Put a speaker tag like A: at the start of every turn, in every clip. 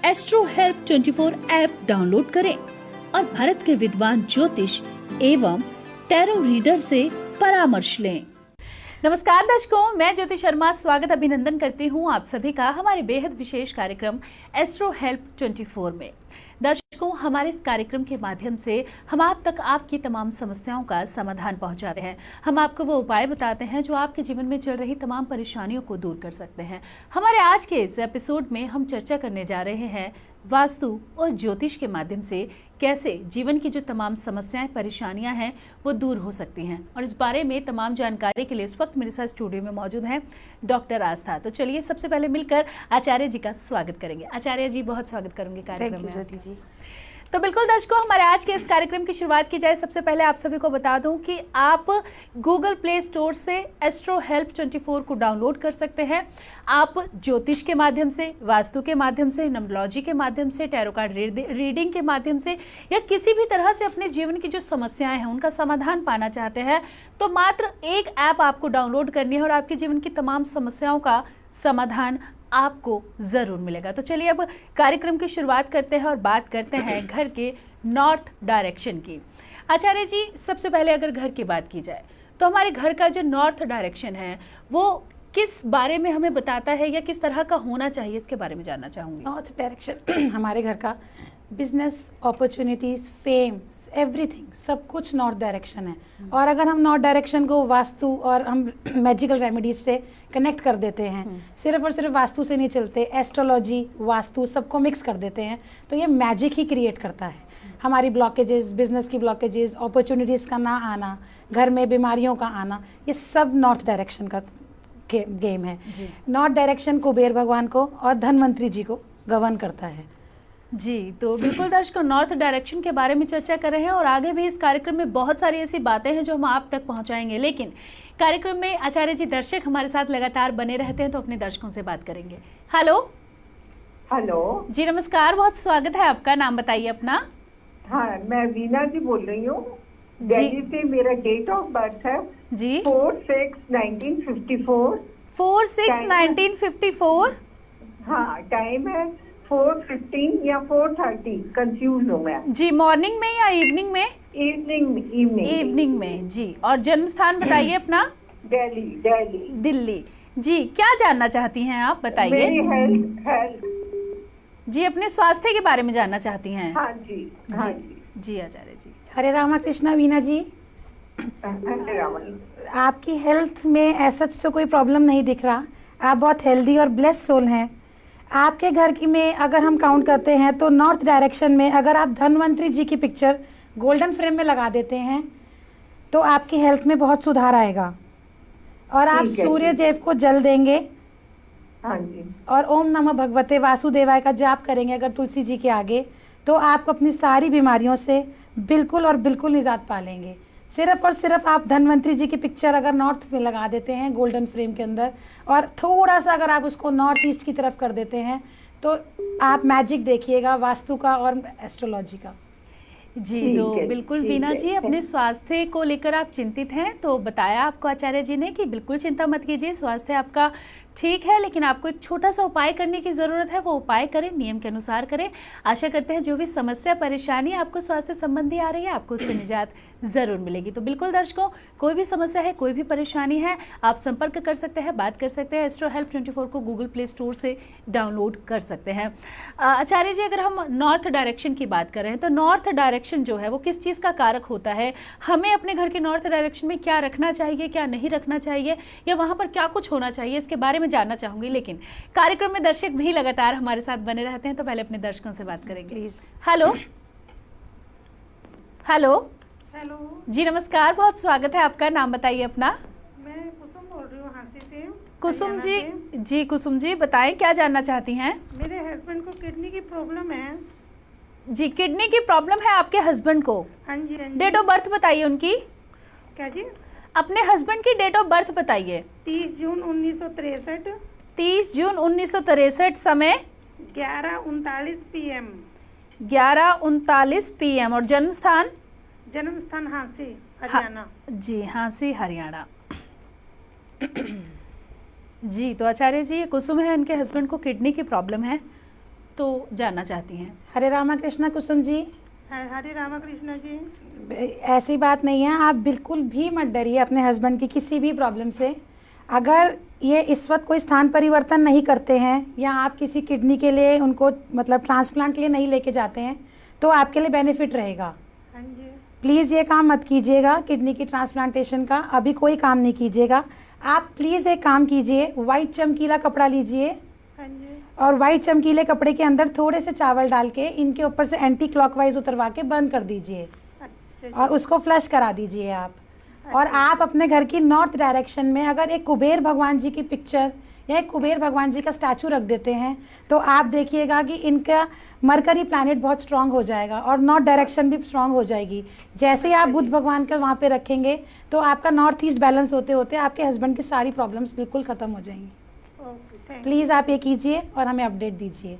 A: Astro help 24 app download करें और भारत के विद्वान ज्योतिष एवं टैरो रीडर से परामर्श लें। नमस्कार दर्शकों, मैं ज्योति शर्मा स्वागत अभिनंदन करती हूँ आप सभी का हमारे बेहद विशेष कार्यक्रम एस्ट्रो हेल्प 24 में। दर्शकों, हमारे इस कार्यक्रम के माध्यम से हम आप तक आपकी तमाम समस्याओं का समाधान पहुंचाते हैं। हम आपको वो उपाय बताते हैं जो आपके जीवन में चल रही तमाम परेशानियों को दूर कर सकते हैं। हमारे आज के इस एपिसोड में हम चर्चा करने जा रहे हैं वास्तु और ज्योतिष के माध्यम से कैसे जीवन की जो तमाम समस्याएं परेशानियां हैं वो दूर हो सकती हैं। और इस बारे में तमाम जानकारी के लिए इस वक्त मेरे साथ स्टूडियो में मौजूद हैं डॉक्टर आस्था। तो चलिए सबसे पहले मिलकर आचार्य जी का स्वागत करेंगे। आचार्य जी, बहुत स्वागत करूंगी कार्यक्रम में।
B: ज्योति जी।
A: तो बिल्कुल दर्शकों, हमारे आज के इस कार्यक्रम की शुरुआत की जाए। सबसे पहले आप सभी को बता दूं कि आप गूगल प्ले स्टोर से एस्ट्रो हेल्प 24 को डाउनलोड कर सकते हैं। आप ज्योतिष के माध्यम से, वास्तु के माध्यम से, न्यूमरोलॉजी के माध्यम से, टैरो कार्ड रीडिंग के माध्यम से या किसी भी तरह से अपने जीवन की जो समस्याएं हैं उनका समाधान पाना चाहते हैं तो मात्र एक ऐप आपको डाउनलोड करनी है और आपके जीवन की तमाम समस्याओं का समाधान आपको जरूर मिलेगा। तो चलिए अब कार्यक्रम की शुरुआत करते हैं और बात करते हैं घर के नॉर्थ डायरेक्शन की। आचार्य जी, सबसे पहले अगर घर की बात की जाए तो हमारे घर का जो नॉर्थ डायरेक्शन है वो किस बारे में हमें बताता है या किस तरह का होना चाहिए, इसके बारे में जानना चाहूंगी।
B: नॉर्थ डायरेक्शन हमारे घर का बिजनेस, अपॉर्चुनिटीज, फेम, एवरीथिंग, सब कुछ नॉर्थ डायरेक्शन है। और अगर हम नॉर्थ डायरेक्शन को वास्तु और हम मैजिकल रेमेडीज से कनेक्ट कर देते हैं, सिर्फ और सिर्फ वास्तु से नहीं चलते, एस्ट्रोलॉजी, वास्तु सबको मिक्स कर देते हैं, तो ये मैजिक ही क्रिएट करता है। हमारी ब्लॉकेजेस, बिजनेस की ब्लॉकेजेस, अपॉर्चुनिटीज़ का ना आना, घर में बीमारियों का आना, ये सब नॉर्थ डायरेक्शन का गेम है। नॉर्थ डायरेक्शन कुबेर भगवान को और धनवंतरी जी को गवर्न करता है।
A: जी, तो बिल्कुल दर्शकों, नॉर्थ डायरेक्शन के बारे में चर्चा कर रहे हैं और आगे भी इस कार्यक्रम में बहुत सारी ऐसी बातें हैं जो हम आप तक पहुंचाएंगे। लेकिन कार्यक्रम में आचार्य जी, दर्शक हमारे साथ लगातार बने रहते हैं तो अपने दर्शकों से बात करेंगे। हेलो
C: हेलो
A: जी, नमस्कार, बहुत स्वागत है आपका। नाम बताइए अपना।
C: हाँ, मैं वीना जी बोल रही हूँ, दिल्ली से। मेरा डेट ऑफ बर्थ है
A: जी
C: 4/6/1954।
A: 4/6/1954।
C: हाँ, टाइम है 4:15 या 4:30, कंफ्यूज हूँ मैं।
A: जी, मॉर्निंग में या इवनिंग में?
C: इवनिंग
A: में जी। और जन्म स्थान बताइए अपना।
C: दिल्ली।
A: जी, क्या जानना चाहती हैं आप, बताइए।
C: मेरी हेल्थ
A: जी, अपने स्वास्थ्य के बारे में जानना चाहती हैं।
C: हाँ जी।
A: जी आचार्य जी।
B: हरे रामा कृष्णा। वीना जी,
C: हरे रामा।
B: आपकी हेल्थ में ऐसा तो कोई प्रॉब्लम नहीं दिख रहा, आप बहुत हेल्दी और ब्लेस्ड सोल हैं। आपके घर की में अगर हम काउंट करते हैं तो नॉर्थ डायरेक्शन में अगर आप धनवंतरी जी की पिक्चर गोल्डन फ्रेम में लगा देते हैं तो आपकी हेल्थ में बहुत सुधार आएगा। और आप सूर्य देव को जल देंगे।
C: हाँ जी।
B: और ओम नमः भगवते वासुदेवाय का जाप करेंगे अगर तुलसी जी के आगे, तो आप अपनी सारी बीमारियों से बिल्कुल और बिल्कुल निजात पा लेंगे। सिर्फ और सिर्फ आप धनवंतरी जी की पिक्चर अगर नॉर्थ में लगा देते हैं गोल्डन फ्रेम के अंदर और थोड़ा सा अगर आप उसको नॉर्थ ईस्ट की तरफ कर देते हैं तो आप मैजिक देखिएगा वास्तु का और एस्ट्रोलॉजी का।
A: जी, तो बिल्कुल वीना जी, अपने स्वास्थ्य को लेकर आप चिंतित हैं, तो बताया आपको आचार्य जी ने कि बिल्कुल चिंता मत कीजिए, स्वास्थ्य आपका ठीक है, लेकिन आपको एक छोटा सा उपाय करने की जरूरत है। वो उपाय करें, नियम के अनुसार करें। आशा करते हैं जो भी समस्या परेशानी आपको स्वास्थ्य संबंधी आ रही है आपको उससे निजात जरूर मिलेगी। तो बिल्कुल दर्शकों, कोई भी समस्या है, कोई भी परेशानी है, आप संपर्क कर सकते हैं, बात कर सकते हैं। एस्ट्रो हेल्प 24 को गूगल प्ले स्टोर से डाउनलोड कर सकते हैं। आचार्य जी, अगर हम नॉर्थ डायरेक्शन की बात कर रहे हैं तो नॉर्थ डायरेक्शन जो है वो किस चीज़ का कारक होता है? हमें अपने घर के नॉर्थ डायरेक्शन में क्या रखना चाहिए, क्या नहीं रखना चाहिए, या वहाँ पर क्या कुछ होना चाहिए, इसके बारे में जानना चाहूंगी। लेकिन कार्यक्रम में दर्शक भी लगातार हमारे साथ बने रहते हैं तो पहले अपने दर्शकों से बात करेंगे।
B: प्लीज।
A: हेलो
D: हेलो
A: जी, नमस्कार, बहुत स्वागत है आपका। नाम बताइए अपना।
D: मैं कुसुम बोल रही हूँ हांसी से।
A: कुसुम जी।
D: हरियाणा से।
A: जी कुसुम जी, बताएं क्या जानना चाहती हैं।
D: मेरे हस्बैंड को किडनी की प्रॉब्लम है।
A: जी, किडनी की प्रॉब्लम है आपके हस्बैंड को?
D: हाँ जी।
A: डेट ऑफ बर्थ बताइए उनकी।
D: क्या जी?
A: अपने हस्बैंड की डेट ऑफ बर्थ बताइए।
D: 30 जून 1963।
A: 30 जून 1963। समय
D: 11:39 PM।
A: 11:39 PM। और जन्म स्थान?
D: जन्म स्थान हांसी, हरियाणा।
A: जी, हांसी, हरियाणा। जी, तो आचार्य जी, ये कुसुम है, इनके हस्बैंड को किडनी की प्रॉब्लम है तो जानना चाहती हैं।
B: हरे रामा कृष्णा कुसुम जी,
D: हरे रामाकृष्ण जी।
B: ऐसी बात नहीं है, आप बिल्कुल भी मत डरिए अपने हस्बैंड की किसी भी प्रॉब्लम से। अगर ये इस वक्त कोई स्थान परिवर्तन नहीं करते हैं या आप किसी किडनी के लिए उनको मतलब ट्रांसप्लांट के लिए नहीं लेके जाते हैं तो आपके लिए बेनिफिट रहेगा।
D: हाँ जी।
B: प्लीज़ ये काम मत कीजिएगा, किडनी की ट्रांसप्लांटेशन का अभी कोई काम नहीं कीजिएगा। आप प्लीज़ एक काम कीजिए, वाइट चमकीला कपड़ा लीजिए
D: हाँ जी।
B: और वाइट चमकीले कपड़े के अंदर थोड़े से चावल डाल के इनके ऊपर से एंटी क्लॉकवाइज उतरवा के बंद कर दीजिए
D: अच्छा।
B: और उसको फ्लश करा दीजिए आप। और आप अपने घर की नॉर्थ डायरेक्शन में अगर एक कुबेर भगवान जी की पिक्चर या एक कुबेर भगवान जी का स्टैचू रख देते हैं तो आप देखिएगा कि इनका मरकरी प्लैनेट बहुत स्ट्रांग हो जाएगा और नॉर्थ डायरेक्शन भी स्ट्रांग हो जाएगी। जैसे ही आप बुध भगवान का वहाँ पे रखेंगे तो आपका नॉर्थ ईस्ट बैलेंस होते होते आपके हस्बैंड की सारी प्रॉब्लम्स बिल्कुल ख़त्म हो जाएंगी।
D: ओके, थैंक
B: प्लीज़ आप ये कीजिए और हमें अपडेट दीजिए।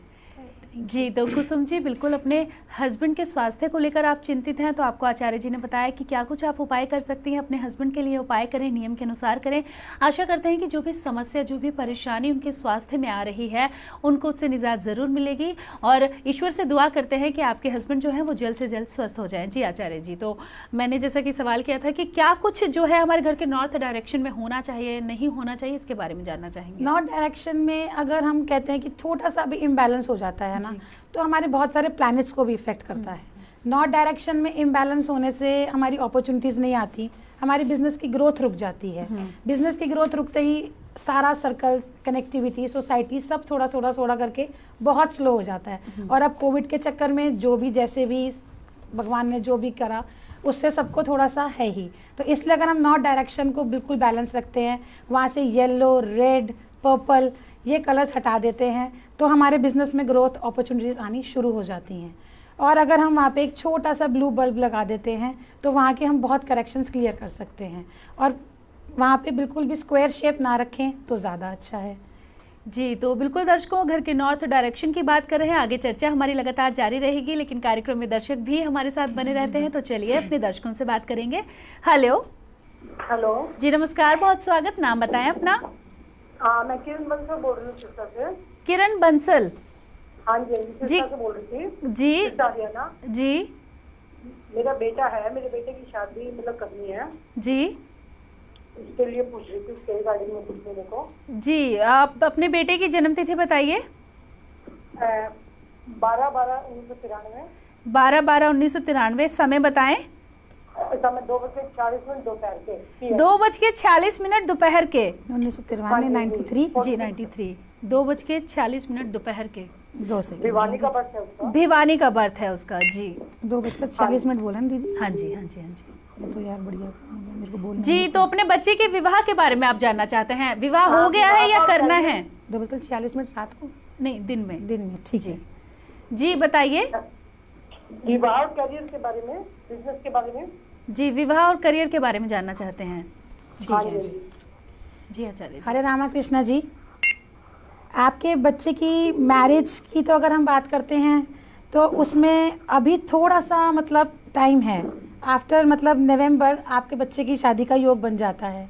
A: जी, तो कुसुम जी बिल्कुल अपने हस्बैंड के स्वास्थ्य को लेकर आप चिंतित हैं, तो आपको आचार्य जी ने बताया कि क्या कुछ आप उपाय कर सकती हैं। अपने हस्बैंड के लिए उपाय करें, नियम के अनुसार करें। आशा करते हैं कि जो भी समस्या, जो भी परेशानी उनके स्वास्थ्य में आ रही है उनको उससे निजात ज़रूर मिलेगी और ईश्वर से दुआ करते हैं कि आपके हस्बैंड जो है वो जल्द से जल्द स्वस्थ हो जाएं। जी आचार्य जी, तो मैंने जैसा कि सवाल किया था कि क्या कुछ जो है हमारे घर के नॉर्थ डायरेक्शन में होना चाहिए, नहीं होना चाहिए, इसके बारे में जानना चाहेंगे।
B: नॉर्थ डायरेक्शन में अगर हम कहते हैं कि छोटा सा भी इम्बैलेंस हो जाता है ना तो हमारे बहुत सारे प्लैनेट्स को भी इफेक्ट करता है। नॉर्थ डायरेक्शन में इम्बैलेंस होने से हमारी अपॉर्चुनिटीज़ नहीं आती, हमारी बिजनेस की ग्रोथ रुक जाती है। बिजनेस की ग्रोथ रुकते ही सारा सर्कल, कनेक्टिविटी, सोसाइटी सब थोड़ा थोड़ा करके बहुत स्लो हो जाता है। और अब कोविड के चक्कर में जो भी जैसे भी भगवान ने जो भी करा उससे सबको थोड़ा सा है ही। तो इसलिए अगर हम नॉर्थ डायरेक्शन को बिल्कुल बैलेंस रखते हैं, वहाँ से येलो, रेड, पर्पल ये कलर्स हटा देते हैं तो हमारे बिजनेस में ग्रोथ अपॉर्चुनिटीज़ आनी शुरू हो जाती हैं। और अगर हम वहाँ पे एक छोटा सा ब्लू बल्ब लगा देते हैं तो वहाँ के हम बहुत करेक्शंस क्लियर कर सकते हैं। और वहाँ पे बिल्कुल भी स्क्वायर शेप ना रखें तो ज़्यादा अच्छा है।
A: जी, तो बिल्कुल दर्शकों, घर के नॉर्थ डायरेक्शन की बात कर रहे हैं। आगे चर्चा हमारी लगातार जारी रहेगी, लेकिन कार्यक्रम में दर्शक भी हमारे साथ बने रहते हैं, तो चलिए अपने दर्शकों से बात करेंगे। हेलो
C: हेलो
A: जी, नमस्कार, बहुत स्वागत। नाम बताएं अपना।
C: मैं किरण बंसल बोल रही हूँ सिस्टर से।
A: किरण बंसल
C: हाँ जी,
A: जी।
C: सिस्टर से बोल रही थी।
A: जी
C: सिस्टर हरियाणा।
A: जी
C: मेरा बेटा है, मेरे बेटे की शादी मतलब करनी है,
A: जी
C: इसके लिए पूछ रही थी, उसके रिगार्डिंग में कुछ मेरे को।
A: जी, आप अपने बेटे की जन्मतिथि बताइए।
C: 12/12/1993।
A: 12/12/1993। समय बताएं।
C: समय 2:40 दोपहर के।
A: 2:46 दोपहर के।
B: 1993 93
A: जी 93, 2:46 दोपहर के।
B: 2 से
C: भिवानी का बस है उसका।
A: भिवानी का बर्थ है उसका। जी
B: 2:46 बोला ना दीदी।
A: हाँ जी हाँ जी हाँ जी।
B: ये तो यार बढ़िया मेरे को बोलना
A: जी, तो अपने बच्चे के विवाह के बारे में आप जानना चाहते हैं। विवाह हो गया है या करना है?
B: 2:46 रात को,
A: नहीं, दिन में।
B: दिन में। ठीक है
A: जी बताइए।
C: विवाह और करियर के बारे में, बिजनेस के बारे में।
A: जी, विवाह और करियर के बारे में जानना चाहते हैं।
C: हाँ
A: ठीक है
C: जी।
A: जी आचार्य जी।
B: हरे रामा कृष्णा जी, आपके बच्चे की मैरिज की तो अगर हम बात करते हैं तो उसमें अभी थोड़ा सा मतलब टाइम है। आफ्टर मतलब नवंबर आपके बच्चे की शादी का योग बन जाता है।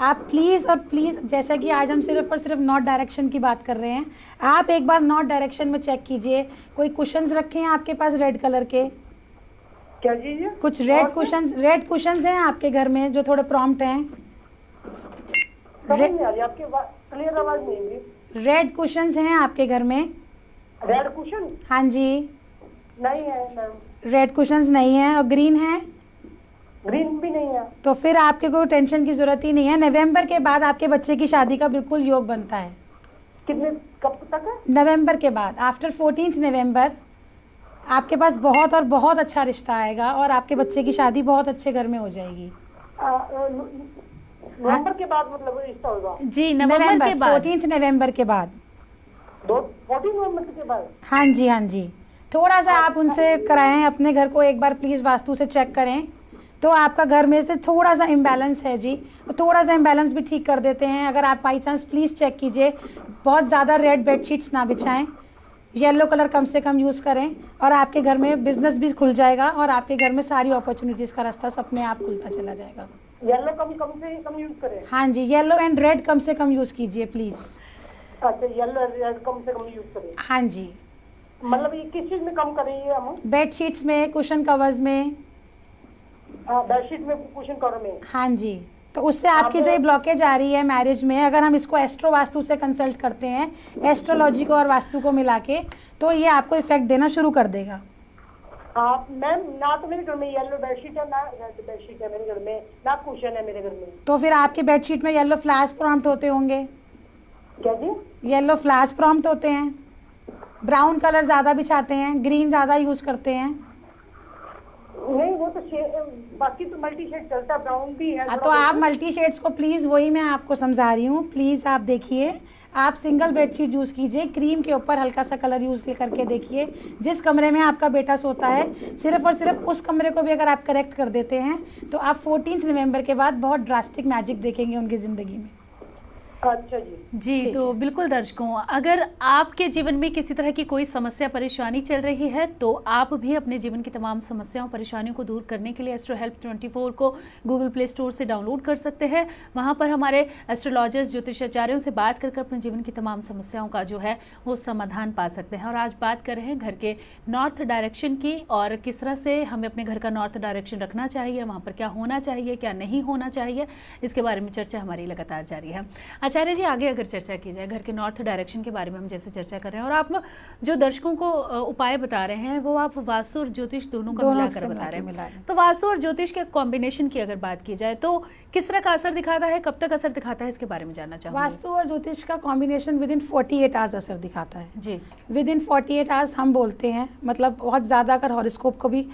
B: आप प्लीज़ और प्लीज़, जैसा कि आज हम सिर्फ और सिर्फ नॉर्थ डायरेक्शन की बात कर रहे हैं, आप एक बार नॉर्थ डायरेक्शन में चेक कीजिए। कोई कुशन्स रखे हैं आपके पास रेड कलर के?
C: क्या चीज?
B: कुछ रेड कुशन्स हैं आपके घर में जो थोड़े प्रॉम्प्ट हैं?
C: समझ नहीं आ रही आपकी क्लियर आवाज नहीं है।
B: रेड कुशन्स हैं आपके घर में?
C: रेड कुशन
B: हाँ जी।
C: नहीं है मैम।
B: रेड कुशन्स नहीं है। और ग्रीन है?
C: ग्रीन भी नहीं है।
B: तो फिर आपके कोई टेंशन की जरूरत ही नहीं है। नवंबर के बाद आपके बच्चे की शादी का बिल्कुल योग बनता है।
C: कितने कब तक है?
B: नवंबर के बाद, आफ्टर 14 नवंबर आपके पास बहुत और बहुत अच्छा रिश्ता आएगा और आपके बच्चे की शादी बहुत अच्छे घर में हो जाएगी।
C: नवंबर के बाद मतलब रिश्ता होगा?
A: जी, नवंबर के बाद।
B: 14 नवंबर के बाद।
C: 14 नवंबर के बाद?
B: हाँ जी हाँ जी। थोड़ा सा आप उनसे कराएं, अपने घर को एक बार प्लीज़ वास्तु से चेक करें तो आपका घर में से थोड़ा सा इम्बैलेंस है जी, तो थोड़ा सा इम्बैलेंस भी ठीक कर देते हैं। अगर आप बाई चांस प्लीज़ चेक कीजिए, बहुत ज़्यादा रेड बेडशीट्स ना बिछाएं, येलो कलर कम से कम यूज़ करें और आपके घर में बिजनेस भी खुल जाएगा और आपके घर में सारी अपॉर्चुनिटीज़ का रास्ता अपने आप खुलता चला जाएगा।
C: येलो कम से कम यूज करें?
B: हाँ जी, येलो एंड रेड कम से कम यूज़ कीजिए प्लीज़।
C: अच्छा, येलो रेड कम से कम यूज करें।
B: हाँ जी।
E: मतलब ये किस चीज में कम कर रही है अमाउंट?
B: बेडशीट्स में, कुशन कवर्स में।
E: बेडशीट में, कुशन कवर में।
B: हाँ जी, तो उससे आपकी जो ये ब्लॉकेज आ रही है मैरिज में, अगर हम इसको एस्ट्रो वास्तु से कंसल्ट करते हैं, एस्ट्रोलॉजी को और वास्तु को मिला के, तो ये आपको इफेक्ट देना शुरू कर देगा।
E: मैम ना तो मेरे घर में येलो बेडशीट है, ना रेड बेडशीट है मेरे घर में, ना कुशन है मेरे घर में।
B: तो फिर आपके बेडशीट में येलो फ्लैश प्रॉम्प्ट होते होंगे।
E: क्या जी?
B: येलो फ्लैश प्रॉम्प्ट होते हैं, ब्राउन कलर ज़्यादा बिछाते हैं, ग्रीन ज़्यादा यूज़ करते हैं।
E: नहीं वो तो बाकी तो मल्टी शेड चलता है, ब्राउन भी है।
B: तो आप मल्टी शेड्स को प्लीज़, वही मैं आपको समझा रही हूँ, प्लीज़ आप देखिए, आप सिंगल बेडशीट यूज़ कीजिए, क्रीम के ऊपर हल्का सा कलर यूज़ करके देखिए। जिस कमरे में आपका बेटा सोता है, सिर्फ और सिर्फ उस कमरे को भी अगर आप करेक्ट कर देते हैं तो आप 14 नवंबर के बाद बहुत ड्रास्टिक मैजिक देखेंगे उनकी ज़िंदगी में।
E: अच्छा जी।
A: तो बिल्कुल दर्शकों, अगर आपके जीवन में किसी तरह की कोई समस्या परेशानी चल रही है तो आप भी अपने जीवन की तमाम समस्याओं परेशानियों को दूर करने के लिए एस्ट्रो हेल्प 24 को गूगल प्ले स्टोर से डाउनलोड कर सकते हैं। वहां पर हमारे एस्ट्रोलॉजर्स, ज्योतिषाचार्यों से बात कर अपने जीवन की तमाम समस्याओं का जो है वो समाधान पा सकते हैं। और आज बात कर रहे हैं घर के नॉर्थ डायरेक्शन की, और किस तरह से हमें अपने घर का नॉर्थ डायरेक्शन रखना चाहिए, वहाँ पर क्या होना चाहिए, क्या नहीं होना चाहिए, इसके बारे में चर्चा हमारी लगातार जारी है। आचार्य जी, आगे अगर चर्चा की जाए घर के नॉर्थ डायरेक्शन के बारे में, हम जैसे चर्चा कर रहे हैं और आप लोग जो दर्शकों को उपाय बता रहे हैं वो आप वास्तु और ज्योतिष दोनों का मिलाकर बता रहे हैं। तो वास्तु और ज्योतिष के कॉम्बिनेशन की अगर बात की जाए तो किस तरह का असर दिखाता है, कब तक असर दिखाता है, इसके बारे में जानना चाहूँगी।
B: वास्तु और ज्योतिष का कॉम्बिनेशन विद इन 48 आवर्स असर दिखाता है
A: जी।
B: विद इन 48 आवर्स हम बोलते हैं, मतलब बहुत ज़्यादा अगर हॉरोस्कोप को भी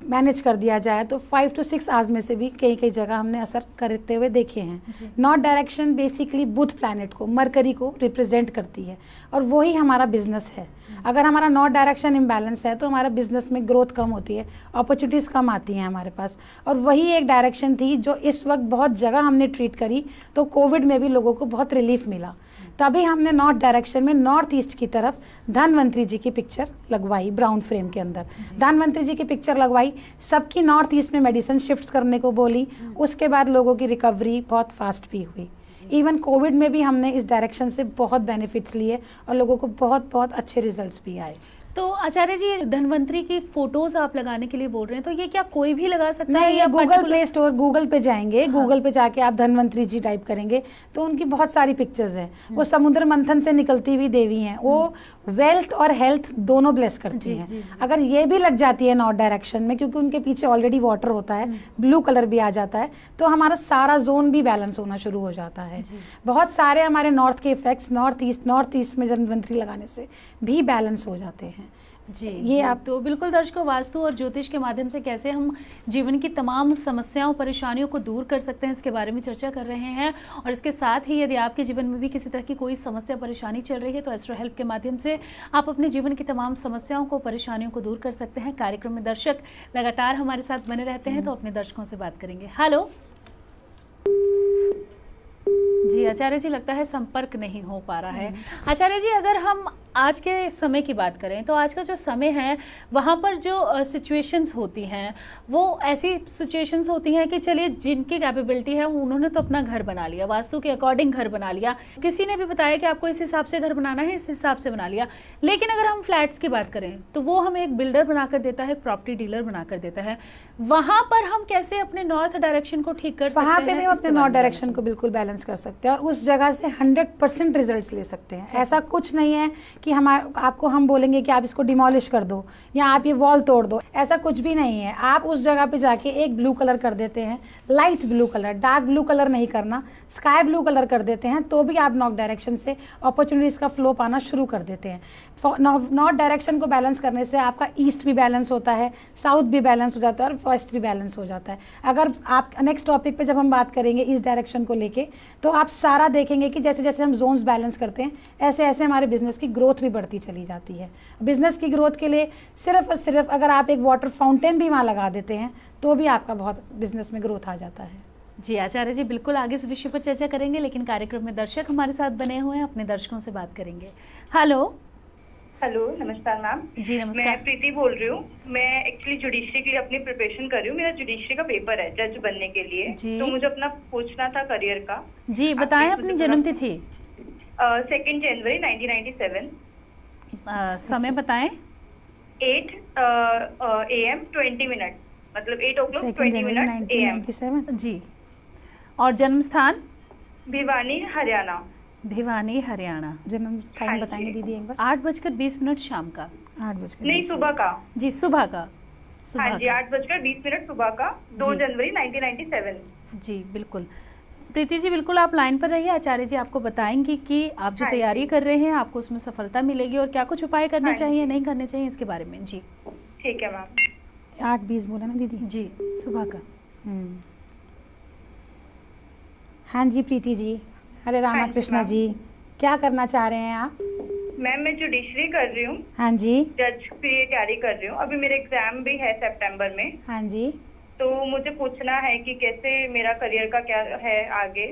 B: मैनेज कर दिया जाए तो 5 to 6 आवर्स में से भी कई कई जगह हमने असर करते हुए देखे हैं। नॉर्थ डायरेक्शन बेसिकली बुध प्लैनेट को, मरकरी को रिप्रेजेंट करती है और वही हमारा बिजनेस है। अगर हमारा नॉर्थ डायरेक्शन इम्बैलेंस है तो हमारा बिजनेस में ग्रोथ कम होती है, अपॉर्चुनिटीज़ कम आती हैं हमारे पास। और वही एक डायरेक्शन थी जो इस वक्त बहुत जगह हमने ट्रीट करी, तो कोविड में भी लोगों को बहुत रिलीफ मिला। तभी हमने नॉर्थ डायरेक्शन में नॉर्थ ईस्ट की तरफ धनवंतरी जी की पिक्चर लगवाई, ब्राउन फ्रेम के अंदर धनवंतरी जी की पिक्चर लगवाई, सबकी नॉर्थ ईस्ट में मेडिसिन शिफ्ट करने को बोली। उसके बाद लोगों की रिकवरी बहुत फास्ट भी हुई। इवन कोविड में भी हमने इस डायरेक्शन से बहुत बेनिफिट्स लिए और लोगों को बहुत बहुत अच्छे रिजल्ट्स भी आए।
A: तो आचार्य जी, धनवंतरी की फोटोज आप लगाने के लिए बोल रहे हैं, तो ये क्या कोई भी लगा सकता है?
B: नहीं, ये गूगल प्ले स्टोर, गूगल पे जाएंगे, गूगल पे जाके आप धनवंतरी जी टाइप करेंगे तो उनकी बहुत सारी पिक्चर्स हैं। वो समुद्र मंथन से निकलती हुई देवी हैं, वो वेल्थ और हेल्थ दोनों ब्लेस करती हैं। अगर ये भी लग जाती है नॉर्थ डायरेक्शन में, क्योंकि उनके पीछे ऑलरेडी वाटर होता है, ब्लू कलर भी आ जाता है, तो हमारा सारा जोन भी बैलेंस होना शुरू हो जाता है। बहुत सारे हमारे नॉर्थ के इफेक्ट्स नॉर्थ ईस्ट में धनवंतरी लगाने से भी बैलेंस हो जाते हैं।
A: जी, ये आप तो बिल्कुल दर्शकों, वास्तु और ज्योतिष के माध्यम से कैसे हम जीवन की तमाम समस्याओं परेशानियों को दूर कर सकते हैं, इसके बारे में चर्चा कर रहे हैं। और इसके साथ ही यदि आपके जीवन में भी किसी तरह की कोई समस्या परेशानी चल रही है तो एस्ट्रो हेल्प के माध्यम से आप अपने जीवन की तमाम समस्याओं को, परेशानियों को दूर कर सकते हैं। कार्यक्रम में दर्शक लगातार हमारे साथ बने रहते हैं, तो अपने दर्शकों से बात करेंगे। हेलो जी, आचार्य जी, लगता है संपर्क नहीं हो पा रहा है। आचार्य जी, अगर हम आज के समय की बात करें तो आज का जो समय है वहाँ पर जो सिचुएशंस होती हैं वो ऐसी सिचुएशंस होती हैं कि चलिए जिनकी कैपेबिलिटी है उन्होंने तो अपना घर बना लिया, वास्तु के अकॉर्डिंग घर बना लिया, किसी ने भी बताया कि आपको इस हिसाब से घर बनाना है, इस हिसाब से बना लिया। लेकिन अगर हम फ्लैट्स की बात करें तो वो हमें एक बिल्डर बनाकर देता है, एक प्रॉपर्टी डीलर बनाकर देता है। वहाँ पर हम कैसे अपने नॉर्थ डायरेक्शन को ठीक कर सकते हैं?
B: वहाँ पे भी हम अपने नॉर्थ डायरेक्शन को बिल्कुल बैलेंस कर सकते हैं और उस जगह से 100% रिजल्ट्स ले सकते हैं। ऐसा कुछ नहीं है कि आपको हम बोलेंगे कि आप इसको डिमोलिश कर दो या आप ये वॉल तोड़ दो, ऐसा कुछ भी नहीं है। आप उस जगह पे जाके एक ब्लू कलर कर देते हैं, light blue colour, dark blue colour नहीं करना, स्काई ब्लू कलर कर देते हैं, तो भी आप नॉर्थ डायरेक्शन से अपॉर्चुनिटीज़ का फ्लो पाना शुरू कर देते हैं। नॉर्थ डायरेक्शन को बैलेंस करने से आपका ईस्ट भी बैलेंस होता है, साउथ भी बैलेंस हो जाता है और वेस्ट भी बैलेंस हो जाता है। अगर आप नेक्स्ट टॉपिक पे जब हम बात करेंगे ईस्ट डायरेक्शन को लेके, तो आप सारा देखेंगे कि जैसे जैसे हम जोन्स बैलेंस करते हैं ऐसे ऐसे हमारे बिजनेस की ग्रोथ भी बढ़ती चली जाती है। बिजनेस की ग्रोथ के लिए सिर्फ और सिर्फ अगर आप एक वाटर फाउंटेन भी वहाँ लगा देते हैं तो भी आपका बहुत बिजनेस में ग्रोथ आ जाता है।
A: जी आचार्य जी, बिल्कुल आगे इस विषय पर चर्चा करेंगे, लेकिन कार्यक्रम में दर्शक हमारे साथ बने हुए हैं, अपने दर्शकों से बात करेंगे।
F: हेलो, नमस्कार मैम।
A: जी नमस्कार।
F: मैं प्रीति बोल रही हूँ। मैं एक्चुअली जुडिशरी के लिए अपनी प्रिपरेशन कर रही हूँ। मेरा जुडिशरी का पेपर है जज बनने के लिए, तो मुझे अपना पूछना था करियर का।
A: जी बताएं अपनी जन्म तिथि।
F: 2 जनवरी 1997।
A: समय बताएं।
F: 8 AM 20 मिनट, मतलब 8 o'clock 20 मिनट AM।
B: 1997।
A: जी। और जन्म स्थान?
F: भिवानी हरियाणा।
A: भिवानी हरियाणा।
B: जन्म
F: हाँ
B: टाइम
F: जी।
B: बताएंगे दीदी एक बार?
A: 8:20 शाम का।
B: 8 बजकर
F: नहीं,
B: 20
F: सुबह का।
A: जी, सुबह का।
F: हाँ
A: सुबह
F: जी,
A: का।
F: 8:20 सुबह का, 2
A: जी।
F: जनवरी 1997।
A: जी बिल्कुल। प्रीति जी बिल्कुल आप लाइन पर रहिए, आचार्य जी आपको बताएंगे कि आप जो
F: हाँ
A: तैयारी
F: जी।
A: कर रहे हैं आपको उसमें सफलता मिलेगी और क्या कुछ उपाय करने
F: हाँ
A: चाहिए
F: जी।
A: नहीं करने चाहिए इसके बारे में। जी।
F: ठीक है मैम।
B: 8:20 बोला ना दीदी?
A: जी, सुबह का।
B: हम्म। हाँ जी प्रीति जी, हरे रामा
F: हाँ जी,
B: कृष्णा
F: मैम।
B: जी, क्या करना चाह रहे हैं आप?
F: मैम मैं जुडिशरी कर रही हूँ,
B: हाँ जी।
F: जज की तैयारी कर रही हूँ। अभी मेरा एग्जाम भी है सितंबर में,
B: हाँ जी।
F: तो मुझे पूछना है कि कैसे मेरा करियर का क्या है आगे,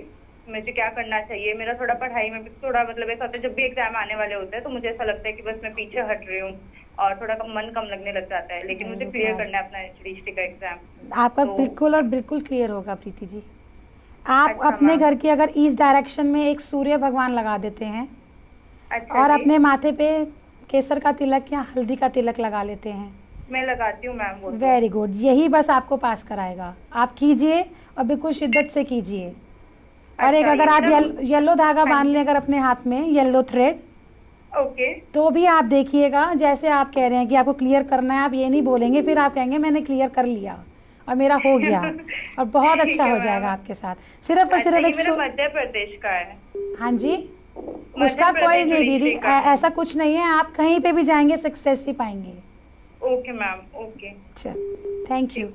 F: मुझे क्या करना चाहिए। मेरा थोड़ा पढ़ाई में भी थोड़ा मतलब ऐसा होता है, जब भी एग्जाम आने वाले होते हैं तो मुझे ऐसा लगता है कि बस मैं पीछे हट रही हूँ और थोड़ा मन कम लगने लग जाता है, लेकिन मुझे क्लियर करना है अपना जुडिशरी का एग्जाम।
B: आपका
F: तो-
B: बिल्कुल और बिल्कुल क्लियर होगा प्रीति जी। आप
F: अच्छा,
B: अपने
F: मैम।
B: घर की अगर ईस्ट डायरेक्शन में एक सूर्य भगवान लगा देते हैं
F: अच्छा
B: और
F: जी,
B: अपने माथे पे केसर का तिलक या हल्दी का तिलक लगा लेते हैं,
F: मैं लगाती हूँ मैम वो तो।
B: वेरी गुड, यही बस आपको पास कराएगा। आप कीजिए और बिल्कुल शिद्दत से कीजिए। और एक
F: अच्छा,
B: अगर
F: ये
B: आप
F: मेरा-
B: येलो धागा
F: हाँ
B: बांध
F: जी।
B: लें अगर अपने हाथ में, येलो थ्रेड,
F: ओके।
B: तो भी आप देखिएगा जैसे आप कह रहे हैं कि आपको क्लियर करना है, आप ये नहीं बोलेंगे फिर आप कहेंगे मैंने क्लियर कर लिया और मेरा हो गया और बहुत
F: ठीक
B: अच्छा
F: है
B: हो
F: मैम।
B: जाएगा आपके साथ। सिर्फ और
F: अच्छा,
B: सिर्फ
F: ये
B: एक
F: मेरा मध्य प्रदेश का है।
B: हाँ जी,
F: मध्य
B: उसका कोई
F: प्रदेश
B: नहीं दीदी,
F: जुडिशरी का है।
B: ऐसा कुछ नहीं है, आप कहीं पे भी जाएंगे सक्सेस ही पाएंगे।
F: Okay ma'am, okay.
B: चल, थैंक यू।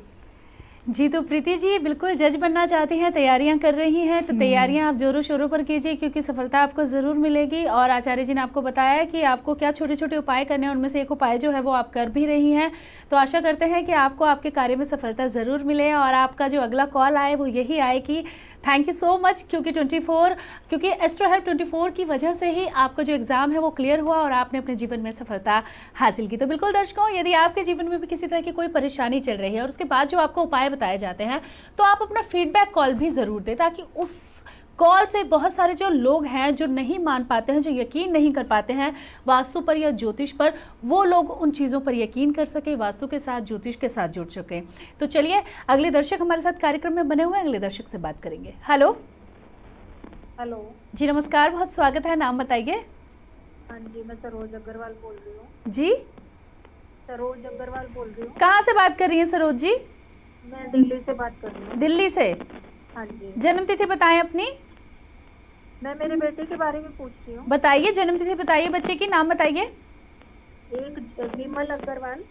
A: जी, तो प्रीति जी बिल्कुल जज बनना चाहती हैं, तैयारियां कर रही हैं, तो तैयारियां आप जोरों शोरों पर कीजिए क्योंकि सफलता आपको ज़रूर मिलेगी। और आचार्य जी ने आपको बताया कि आपको क्या छोटे छोटे उपाय करने हैं, उनमें से एक उपाय जो है वो आप कर भी रही हैं। तो आशा करते हैं कि आपको आपके कार्य में सफलता ज़रूर मिले और आपका जो अगला कॉल आए वो यही आए कि थैंक यू सो मच, क्योंकि एस्ट्रो हेल्प 24 की वजह से ही आपका जो एग्ज़ाम है वो क्लियर हुआ और आपने अपने जीवन में सफलता हासिल की। तो बिल्कुल दर्शकों, यदि आपके जीवन में भी किसी तरह की कोई परेशानी चल रही है और उसके बाद जो आपको उपाय बताए जाते हैं, तो आप अपना फीडबैक कॉल भी ज़रूर दें ताकि उस कॉल से बहुत सारे जो लोग हैं जो नहीं मान पाते हैं, जो यकीन नहीं कर पाते हैं वास्तु पर या ज्योतिष पर, वो लोग उन चीज़ों पर यकीन कर सके, वास्तु के साथ ज्योतिष के साथ जुड़ सके। तो चलिए अगले दर्शक हमारे साथ कार्यक्रम में बने हुए हैं, अगले दर्शक से बात करेंगे। Hello
D: hello.
A: जी नमस्कार, बहुत स्वागत है, नाम बताइए।
D: हाँ जी, मैं सरोज अग्रवाल बोल रही हूँ।
A: जी,
D: सरोज अग्रवाल बोल रही हूँ।
A: कहाँ से बात कर रही हैं सरोज जी?
D: मैं दिल्ली से बात कर रही हूँ।
A: दिल्ली से।
D: हाँ जी,
A: जन्म तिथि बताएं अपनी।
D: मैं मेरे बेटे के बारे में पूछ रही हूँ।
A: बताइए, जन्म तिथि बताइए, बच्चे की नाम बताइए।
D: एक विमल अग्रवाल।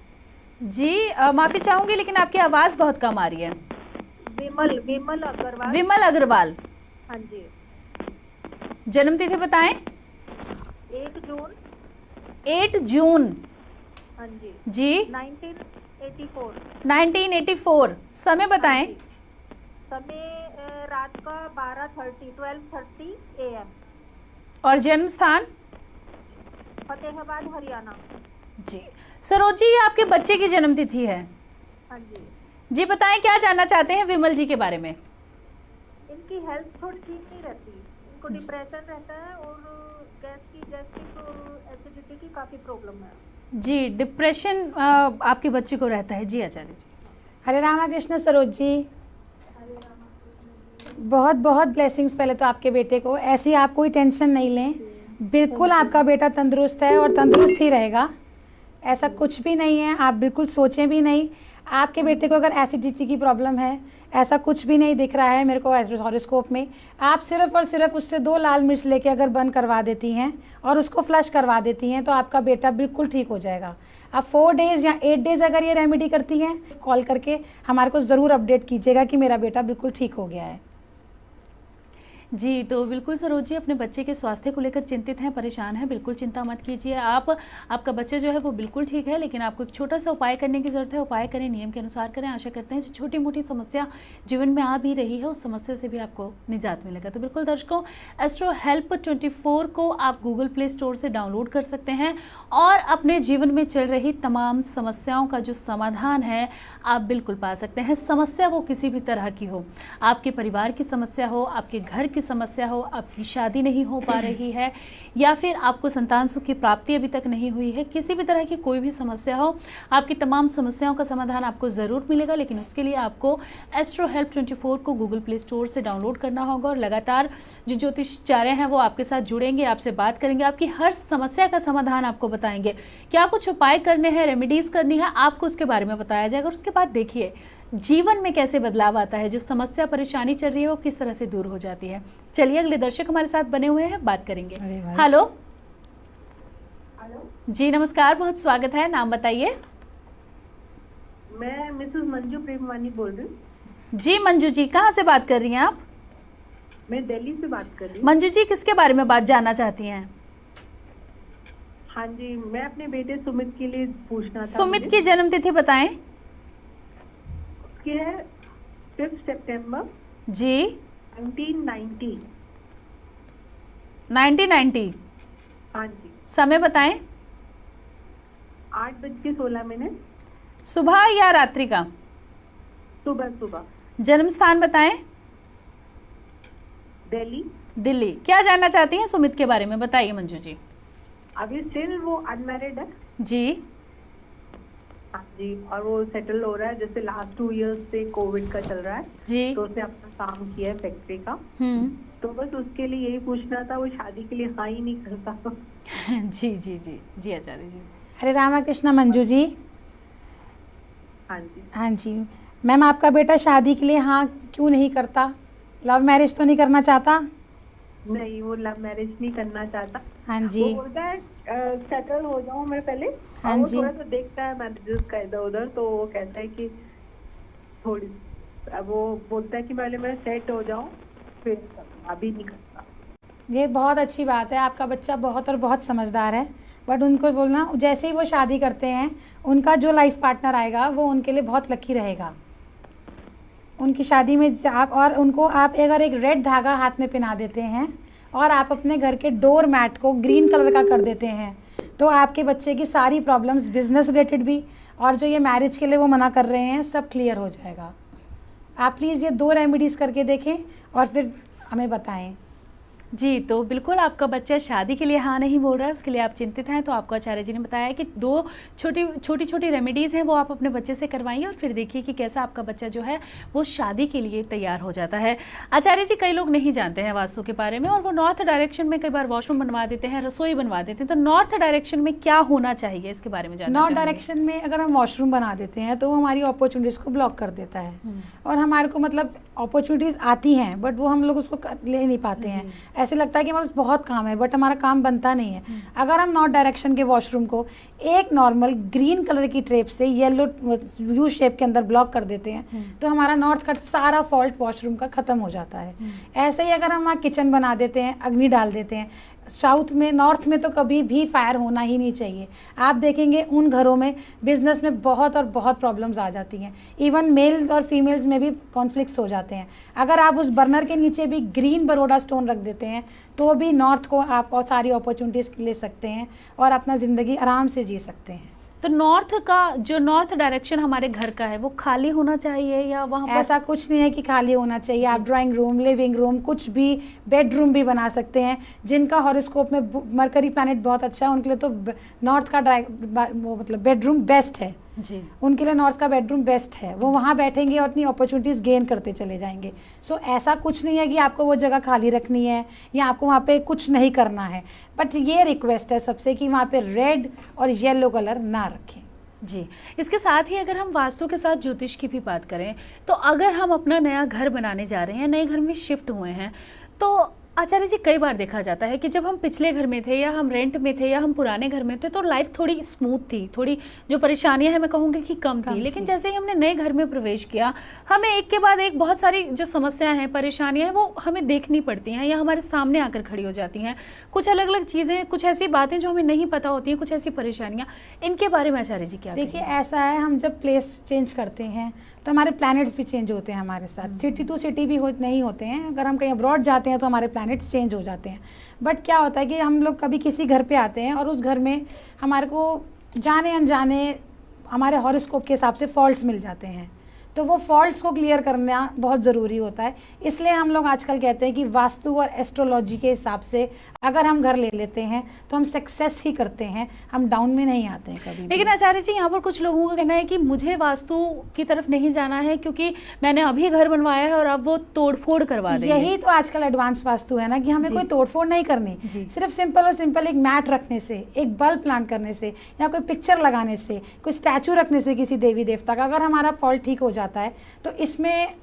A: जी माफी चाहूंगी लेकिन आपकी आवाज बहुत कम आ रही है।
D: विमल अग्रवाल।
A: विमल अग्रवाल।
D: हाँ जी।
A: जन्म तिथि बताएं।
D: 1 जून।
A: 8 जून।
D: हाँ जी।
A: जी
D: 1984।
A: 1984। समय बताएं।
D: हाँ जी। समय रात का 12:30 AM।
A: और जन्म स्थान।
D: फतेहाबाद हरियाणा।
A: जी सरोज जी, ये आपके बच्चे की जन्म तिथि है।
D: हाँ जी।
A: जी बताएं, क्या जानना चाहते हैं विमल जी के बारे में?
D: इनकी हेल्थ थोड़ी ठीक नहीं रहती, इनको डिप्रेशन रहता है और गैस्ट्रिक और एसिडिटी की काफ़ी प्रॉब्लम है।
A: जी, डिप्रेशन आपके बच्चे को रहता है। जी आचार्य जी।
B: हरे रामा कृष्ण सरोज जी, बहुत बहुत ब्लेसिंग्स पहले तो आपके बेटे को। ऐसी आप कोई टेंशन नहीं लें, बिल्कुल आपका बेटा तंदुरुस्त है और तंदुरुस्त ही रहेगा, ऐसा कुछ भी नहीं है, आप बिल्कुल सोचें भी नहीं। आपके बेटे को अगर एसिडिटी की प्रॉब्लम है, ऐसा कुछ भी नहीं दिख रहा है मेरे को हॉरोस्कोप में। आप सिर्फ और सिर्फ उससे 2 लाल मिर्च लेके अगर बंद करवा देती हैं और उसको फ्लश करवा देती हैं तो आपका बेटा बिल्कुल ठीक हो जाएगा। आप 4 डेज़ या 8 डेज़ अगर ये रेमेडी करती हैं, कॉल करके हमारे को ज़रूर अपडेट कीजिएगा कि मेरा बेटा बिल्कुल ठीक हो गया है।
A: जी, तो बिल्कुल सरोज जी अपने बच्चे के स्वास्थ्य को लेकर चिंतित हैं, परेशान हैं, बिल्कुल चिंता मत कीजिए। आपका बच्चा जो है वो बिल्कुल ठीक है, लेकिन आपको एक छोटा सा उपाय करने की ज़रूरत है। उपाय करें, नियम के अनुसार करें। आशा करते हैं जो छोटी मोटी समस्या जीवन में आ भी रही है उस समस्या से भी आपको निजात मिलेगा। तो बिल्कुल दर्शकों, एस्ट्रो हेल्प 24 को आप गूगल प्ले स्टोर से डाउनलोड कर सकते हैं और अपने जीवन में चल रही तमाम समस्याओं का जो समाधान है आप बिल्कुल पा सकते हैं। समस्या वो किसी भी तरह की हो, आपके परिवार की समस्या हो, आपके घर की समस्या हो, आपकी शादी नहीं हो पा रही है, या फिर आपको संतान सुख की प्राप्ति अभी तक नहीं हुई है, किसी भी तरह की कोई भी समस्या हो, आपकी तमाम समस्याओं का समाधान आपको ज़रूर मिलेगा। लेकिन उसके लिए आपको एस्ट्रो हेल्प 24 को गूगल प्ले स्टोर से डाउनलोड करना होगा और लगातार जो ज्योतिषाचार्य हैं वो आपके साथ जुड़ेंगे, आपसे बात करेंगे, आपकी हर समस्या का समाधान आपको बताएंगे। क्या कुछ उपाय करने हैं, रेमेडीज करनी है, आपको उसके बारे में बताया जाएगा। और उसके बाद देखिए जीवन में कैसे बदलाव आता है, जो समस्या परेशानी चल रही है वो किस तरह से दूर हो जाती है। चलिए अगले दर्शक हमारे साथ बने हुए हैं, बात करेंगे। हेलो जी, नमस्कार, बहुत स्वागत है, नाम बताइए।
C: मैं मिसेस मंजू प्रेमवानी बोल रही हूँ।
A: जी मंजू जी, कहाँ से बात कर रही हैं आप?
C: मैं दिल्ली से बात कर रही हूँ।
A: मंजू जी, किसके बारे में बात जानना चाहती हैं?
C: हाँ जी, मैं अपने बेटे सुमित के लिए पूछना था।
A: सुमित की जन्म तिथि बताएं।
C: उसकी है 5 सितंबर
A: जी
C: 1990।
A: 1990।
C: हाँ जी,
A: समय बताएं।
C: 8:16।
A: सुबह या रात्रि का?
C: सुबह।
A: जन्म स्थान बताएं।
C: दिल्ली।
A: दिल्ली। क्या जानना चाहती हैं सुमित के बारे में, बताइए मंजू जी।
C: अभी स्टिल वो अनमैरिड है।
A: जी
C: हाँ जी, और वो सेटल हो रहा है, जैसे लास्ट 2 इयर्स से कोविड का चल रहा है
A: जी।
C: तो उसने अपना काम किया है फैक्ट्री का। तो बस उसके लिए यही पूछना था, वो शादी के लिए हाँ ही नहीं करता।
A: जी जी जी जी आचार्य जी।
B: हरे रामा कृष्णा मंजू जी।
C: हाँ जी।
B: हाँ जी मैम, आपका बेटा शादी के लिए हाँ क्यों नहीं करता? लव मैरिज तो नहीं करना चाहता?
C: नहीं, वो लव मैरिज नहीं करना चाहता।
B: हाँ जी।
C: वो बोलता है सेटल हो जाऊं मैं पहले।
B: हाँ
C: और वो
B: जी।
C: थोड़ा सा देखता है मैरिजेस का इधर उधर, तो वो कहता है कि थोड़ी, अब वो बोलता है कि पहले मैं सेट हो जाऊं फिर करूंगा, अभी नहीं करता।
B: ये बहुत अच्छी बात है, आपका बच्चा बहुत और बहुत समझदार है। बट उनको बोलना, जैसे ही वो शादी करते हैं उनका जो लाइफ पार्टनर आएगा वो उनके लिए बहुत लकी रहेगा। उनकी शादी में आप और उनको आप अगर एक रेड धागा हाथ में पहना देते हैं और आप अपने घर के डोर मैट को ग्रीन कलर का कर देते हैं, तो आपके बच्चे की सारी प्रॉब्लम्स, बिजनेस रिलेटेड भी और जो ये मैरिज के लिए वो मना कर रहे हैं, सब क्लियर हो जाएगा। आप प्लीज़ ये 2 रेमेडीज़ करके देखें और फिर हमें बताएं।
A: जी, तो बिल्कुल आपका बच्चा शादी के लिए हाँ नहीं बोल रहा है, उसके लिए आप चिंतित हैं। तो आपको आचार्य जी ने बताया कि 2 छोटी रेमेडीज़ हैं, वो आप अपने बच्चे से करवाइए और फिर देखिए कि कैसा आपका बच्चा जो है वो शादी के लिए तैयार हो जाता है। आचार्य जी, कई लोग नहीं जानते हैं वास्तु के बारे में और वो नॉर्थ डायरेक्शन में कई बार वॉशरूम बनवा देते हैं, रसोई बनवा देते हैं। तो नॉर्थ डायरेक्शन में क्या होना चाहिए, इसके बारे में जानना
B: नॉर्थ
A: चाहेंगे।
B: डायरेक्शन में अगर हम वॉशरूम बना देते हैं तो वो हमारी अपॉर्चुनिटीज़ को ब्लॉक कर देता है और हमारे को मतलब अपॉर्चुनिटीज़ आती हैं बट वो हम लोग उसको ले नहीं पाते हैं। ऐसे लगता है कि हमारे पास बहुत काम है बट हमारा काम बनता नहीं है। अगर हम नॉर्थ डायरेक्शन के वॉशरूम को एक नॉर्मल ग्रीन कलर की टेप से येलो यू शेप के अंदर ब्लॉक कर देते हैं तो हमारा नॉर्थ का सारा फॉल्ट वॉशरूम का ख़त्म हो जाता है। ऐसे ही अगर हम वहाँ किचन बना देते हैं, अग्नि डाल देते हैं, साउथ में, नॉर्थ में तो कभी भी फायर होना ही नहीं चाहिए। आप देखेंगे उन घरों में बिजनेस में बहुत और बहुत प्रॉब्लम्स आ जाती हैं। इवन मेल्स और फीमेल्स में भी कॉन्फ्लिक्ट्स हो जाते हैं। अगर आप उस बर्नर के नीचे भी ग्रीन बरोडा स्टोन रख देते हैं तो भी नॉर्थ को आप और सारी अपॉर्चुनिटीज़ ले सकते हैं और अपना ज़िंदगी आराम से जी सकते हैं।
A: तो नॉर्थ का जो नॉर्थ डायरेक्शन हमारे घर का है वो खाली होना चाहिए या वहाँ पर?
B: ऐसा कुछ नहीं है कि खाली होना चाहिए। आप ड्राइंग रूम, लिविंग रूम, कुछ भी, बेडरूम भी बना सकते हैं। जिनका हॉरोस्कोप में मरकरी प्लैनेट बहुत अच्छा है उनके लिए तो नॉर्थ का वो मतलब बेडरूम बेस्ट है
A: जी।
B: उनके लिए नॉर्थ का बेडरूम बेस्ट है। वो वहाँ बैठेंगे और अपनी अपॉर्चुनिटीज़ गेन करते चले जाएंगे। सो ऐसा कुछ नहीं है कि आपको वो जगह खाली रखनी है या आपको वहाँ पे कुछ नहीं करना है। बट ये रिक्वेस्ट है सबसे कि वहाँ पे रेड और येलो कलर ना रखें।
A: जी, इसके साथ ही अगर हम वास्तु के साथ ज्योतिष की भी बात करें तो अगर हम अपना नया घर बनाने जा रहे हैं, नए घर में शिफ्ट हुए हैं, तो आचार्य जी कई बार देखा जाता है कि जब हम पिछले घर में थे या हम रेंट में थे या हम पुराने घर में थे तो लाइफ थोड़ी स्मूथ थी, थोड़ी जो परेशानियां हैं मैं कहूँगी कि कम थी। लेकिन जैसे ही हमने नए घर में प्रवेश किया, हमें एक के बाद एक बहुत सारी जो समस्याएं हैं, परेशानियां हैं, वो हमें देखनी पड़ती हैं या हमारे सामने आकर खड़ी हो जाती हैं। कुछ अलग अलग चीज़ें, कुछ ऐसी बातें जो हमें नहीं पता होती हैं, कुछ ऐसी परेशानियाँ, इनके बारे में आचार्य जी क्या
B: देखिए, ऐसा है, हम जब प्लेस चेंज करते हैं तो हमारे प्लैनेट्स भी चेंज होते हैं हमारे साथ। सिटी टू सिटी भी नहीं होते हैं। अगर हम कहीं अब्रॉड जाते हैं तो हमारे प्लैनेट्स चेंज हो जाते हैं। बट क्या होता है कि हम लोग कभी किसी घर पे आते हैं और उस घर में हमारे को जाने अनजाने हमारे हॉरोस्कोप के हिसाब से फॉल्ट्स मिल जाते हैं। तो वो फॉल्ट्स को क्लियर करना बहुत ज़रूरी होता है। इसलिए हम लोग आजकल कहते हैं कि वास्तु और एस्ट्रोलॉजी के हिसाब से अगर हम घर ले लेते हैं तो हम सक्सेस ही करते हैं, हम डाउन में नहीं आते हैं कभी भी।
A: लेकिन आचार्य जी, यहाँ पर कुछ लोगों का कहना है कि मुझे वास्तु की तरफ नहीं जाना है क्योंकि मैंने अभी घर बनवाया है और अब वो तोड़फोड़ करवा देंगे।
B: यही तो आजकल एडवांस वास्तु है ना, कि हमें
A: जी।
B: कोई तोड़फोड़ नहीं करनी,
A: जी।
B: सिर्फ सिंपल और सिंपल एक मैट रखने से, एक बल्ब प्लांट करने से, या कोई पिक्चर लगाने से, कोई स्टैचू रखने से किसी देवी देवता का, अगर हमारा फॉल्ट ठीक हो जाता है तो इसमें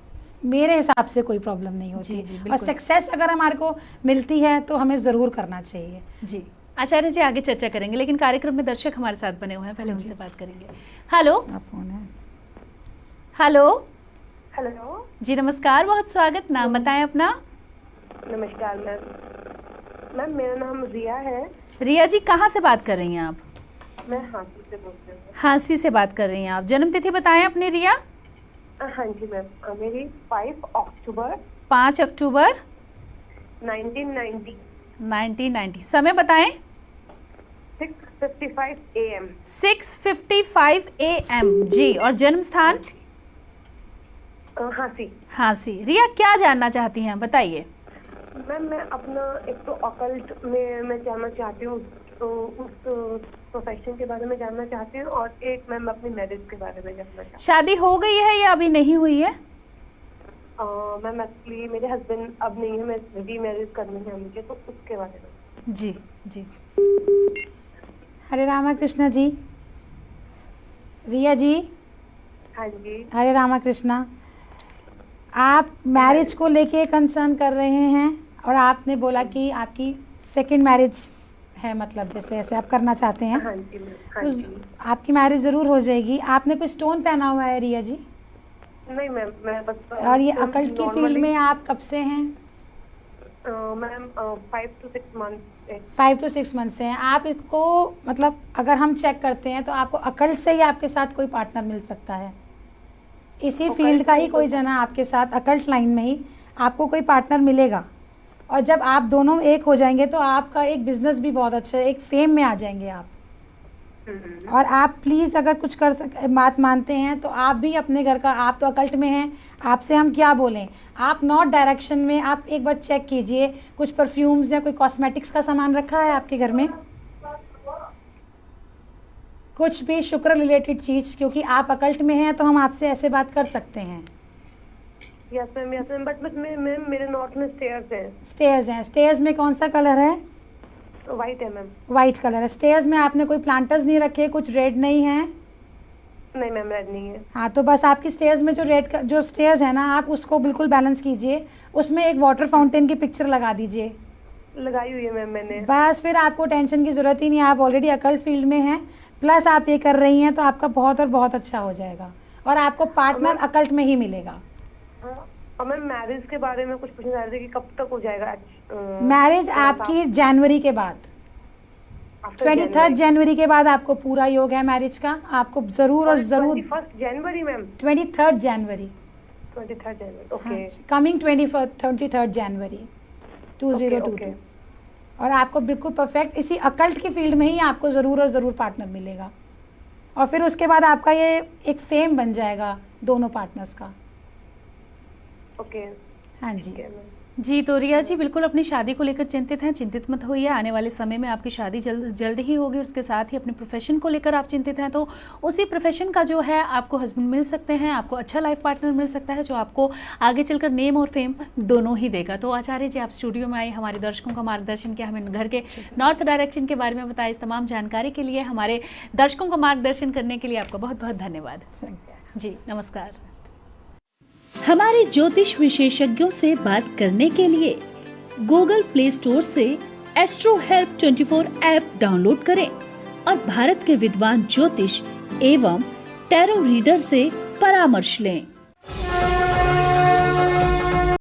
B: मेरे हिसाब से कोई प्रॉब्लम नहीं होती।
A: जी, जी,
B: और
A: बिल्कुल।
B: सक्सेस अगर हमारे को मिलती है तो हमें ज़रूर करना चाहिए।
A: जी आचार्य जी, आगे चर्चा करेंगे, लेकिन कार्यक्रम में दर्शक हमारे साथ बने हुए हैं, पहले उनसे बात करेंगे। हेलो
B: आप कौन है?
A: हेलो
E: हेलो,
A: जी, नमस्कार, बहुत स्वागत। नाम बताएं अपना।
E: नमस्कार मैम। मैम मेरा नाम रिया है।
A: रिया जी, कहाँ से बात कर रही हैं आप?
E: मैं हाथी से बोल रही हूँ।
A: हांसी से बात कर रही हैं आप। जन्म तिथि बताएं अपनी रिया।
E: हाँ जी मैम, मेरी 5 अक्टूबर
A: 5 अक्टूबर
E: 1990,
A: 1990। समय बताएं।
E: 6:55 AM।
A: 6:55 AM जी। और जन्म स्थान?
E: हाथी।
A: हांसी। रिया, क्या जानना चाहती हैं, बताइए।
E: मैम मैं अपना एक तो अकल्ट में मैं जानना चाहती हूँ, तो उस प्रोफेशन के बारे में जानना चाहती हूँ, और एक मैम अपनी मैरिज के बारे में जानना चाहती
A: शादी हो गई है या अभी नहीं हुई है?
E: हूँ। मैम एक्चुअली मेरे हस्बैंड अब नहीं है, मैं री मैरिज करनी है मुझे, तो उसके बारे में।
A: जी जी।
B: हरे रामा कृष्णा जी। रिया जी,
E: हाँ जी।
B: हरे रामा कृष्णा। आप मैरिज को लेके कंसर्न कर रहे हैं और आपने बोला कि आपकी सेकंड मैरिज है, मतलब जैसे ऐसे आप करना चाहते हैं।
E: हाँ जी मैम, हाँ
B: तो
E: जी।
B: आपकी मैरिज ज़रूर हो जाएगी। आपने कोई स्टोन पहना हुआ है रिया जी?
E: नहीं मैम, मैं बस
B: और ये अकल्ट की फील्ड में आप कब से हैं?
E: Ma'am 5 to 6 months।
B: 5 to 6 month से हैं आप। इसको मतलब अगर हम चेक करते हैं तो आपको अकल्ट से ही आपके साथ कोई पार्टनर मिल सकता है। इसी फील्ड का ही कोई जना आपके साथ, अकल्ट लाइन में ही आपको कोई पार्टनर मिलेगा। और जब आप दोनों एक हो जाएंगे तो आपका एक बिजनेस भी बहुत अच्छा है, एक फेम में आ जाएंगे आप। और आप प्लीज़ अगर कुछ बात मानते हैं तो आप भी अपने घर का, आप तो अकल्ट में हैं, आपसे हम क्या बोलें। आप नॉर्थ डायरेक्शन में आप एक बार चेक कीजिए, कुछ परफ्यूम्स या कोई कॉस्मेटिक्स का सामान रखा है आपके घर में? कुछ भी शुक्र रिलेटेड चीज़, क्योंकि आप अकल्ट में हैं तो हम आपसे ऐसे बात कर सकते हैं।
E: यस मैम, बट मैम मेरे नॉर्थ में स्टेयर्स हैं।
B: स्टेयर्स हैं। स्टेयर्स में कौन सा कलर है?
E: वाइट है मैम।
B: वाइट कलर है। स्टेयर्स में आपने कोई प्लांटर्स नहीं रखे, कुछ रेड नहीं है?
E: नहीं मैम, रेड नहीं है।
B: हाँ, तो बस आपकी स्टेयर्स में जो स्टेयर्स है ना, आप उसको बिल्कुल बैलेंस कीजिए। उसमें एक वाटर फाउंटेन की पिक्चर लगा दीजिए।
E: लगाई हुई है मैम मैंने।
B: बस फिर आपको टेंशन की ज़रूरत ही नहीं है। आप ऑलरेडी अकल्ट फील्ड में हैं, प्लस आप ये कर रही हैं, तो आपका बहुत और बहुत अच्छा हो जाएगा और आपको पार्टनर अकल्ट में ही मिलेगा।
E: और मैम मैरिज के बारे में कुछ पूछना चाह रही थी कि कब तक हो जाएगा?
B: मैरिज आपकी जनवरी के बाद, 23 जनवरी के बाद आपको पूरा योग है मैरिज का। आपको ज़रूर और ज़रूर
E: 21 जनवरी मैम।
B: 23 जनवरी,
E: 23 जनवरी, ओके।
B: कमिंग 23 जनवरी 2022। और आपको बिल्कुल परफेक्ट इसी अकल्ट की फील्ड में ही आपको ज़रूर और ज़रूर पार्टनर मिलेगा। और फिर उसके बाद आपका ये एक फेम बन जाएगा दोनों पार्टनर्स का।
E: ओके।
B: हाँ जी।
E: ठीक है मैम।
A: जी, तो रिया जी बिल्कुल अपनी शादी को लेकर चिंतित हैं, चिंतित मत होइए। आने वाले समय में आपकी शादी जल्द ही होगी। उसके साथ ही अपने प्रोफेशन को लेकर आप चिंतित हैं, तो उसी प्रोफेशन का जो है आपको हस्बैंड मिल सकते हैं, आपको अच्छा लाइफ पार्टनर मिल सकता है, जो आपको आगे चलकर नेम और फेम दोनों ही देगा। तो आचार्य जी, आप स्टूडियो में आए, हमारे दर्शकों का मार्गदर्शन किया, हमें घर के नॉर्थ डायरेक्शन के बारे में बताया। इस तमाम जानकारी के लिए, हमारे दर्शकों का मार्गदर्शन करने के लिए आपका बहुत बहुत धन्यवाद। जी नमस्कार। हमारे ज्योतिष विशेषज्ञों से बात करने के लिए गूगल प्ले स्टोर से एस्ट्रो हेल्प 24 ऐप डाउनलोड करें और भारत के विद्वान ज्योतिष एवं टैरो रीडर से परामर्श लें।